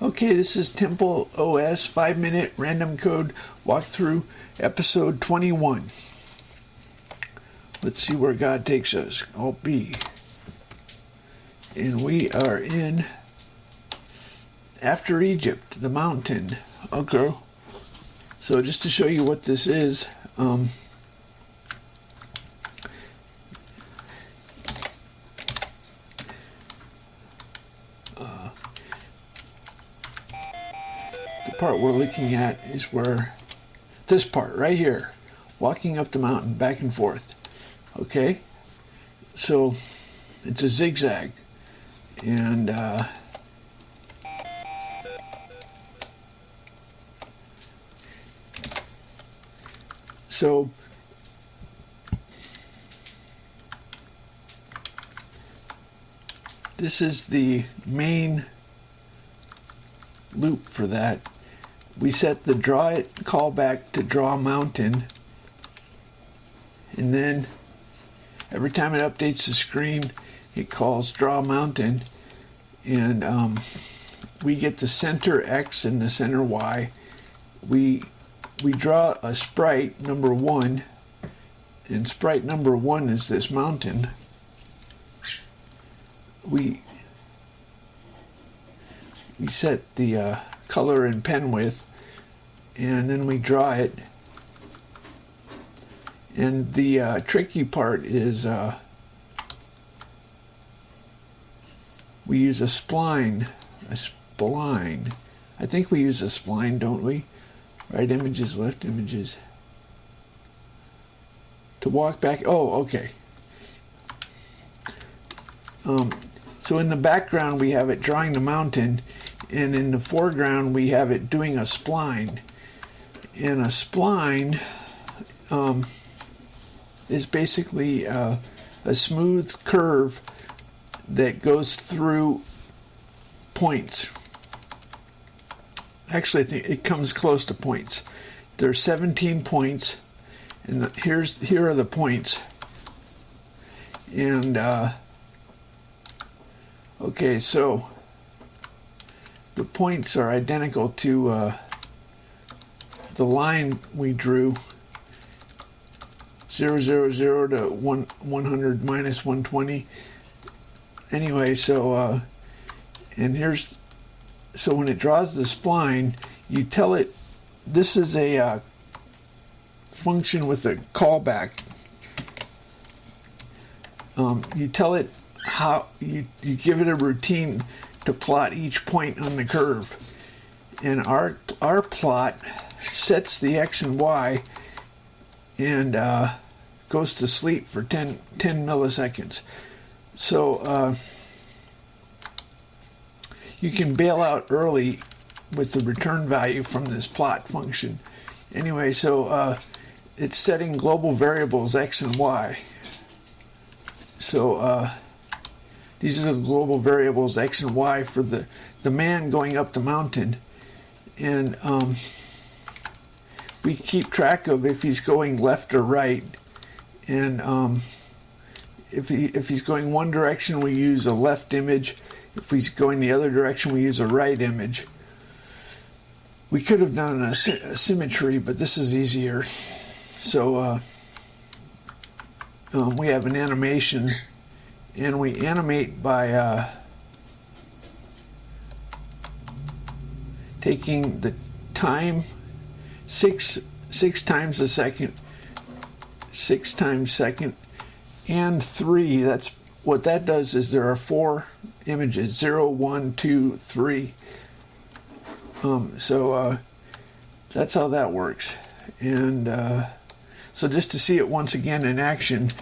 Okay, this is TempleOS 5-minute random code walkthrough episode 21. Let's see where God takes us. Alt B. And we are in after Egypt, the mountain. Okay. So just to show you what this is, the part we're looking at is where this part right here, walking up the mountain back and forth. Okay, so it's a zigzag, and so this is the main loop for that. We set the draw it callback to draw mountain, and then every time it updates the screen it calls draw mountain, and we get the center X and the center Y. We draw a sprite number 1, and sprite number 1 is this mountain. We set the color and pen width, and then we draw it. And the tricky part is we use a spline. I think we use a spline, don't we? Right images, left images. To walk back. Oh, okay. So in the background we have it drawing the mountain, and in the foreground we have it doing a spline. And a spline is basically a smooth curve that goes through points. Actually, I think it comes close to points. There's 17 points, and here are the points. And okay, so the points are identical to the line we drew, 0, 0, 0 to 100 minus 120. Anyway, so and so when it draws the spline, you tell it this is a function with a callback. You tell it how you give it a routine to plot each point on the curve, and our plot sets the X and Y and goes to sleep for 10 milliseconds. So you can bail out early with the return value from this plot function. Anyway, so it's setting global variables X and Y. So these are the global variables X and Y for the man going up the mountain, and we keep track of if he's going left or right, and if he's going one direction we use a left image. If he's going the other direction we use a right image. We could have done a symmetry, but this is easier. So we have an animation, and we animate by taking the time 6 times a second, 6 times second, and 3. That's what that does. Is there are 4 images, 0, 1, 2, 3. So that's how that works. And so just to see it once again in action,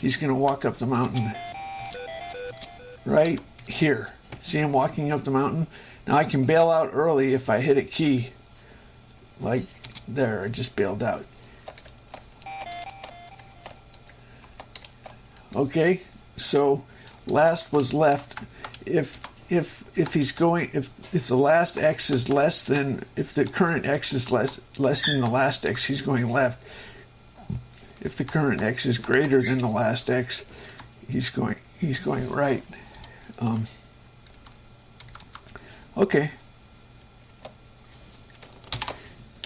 he's going to walk up the mountain right here. See him walking up the mountain? Now I can bail out early if I hit a key. Like there, I just bailed out. Okay, so last was left. If he's going, if the last X is less than, if the current X is less than the last X, he's going left. If the current x is greater than the last x, he's going right. Okay.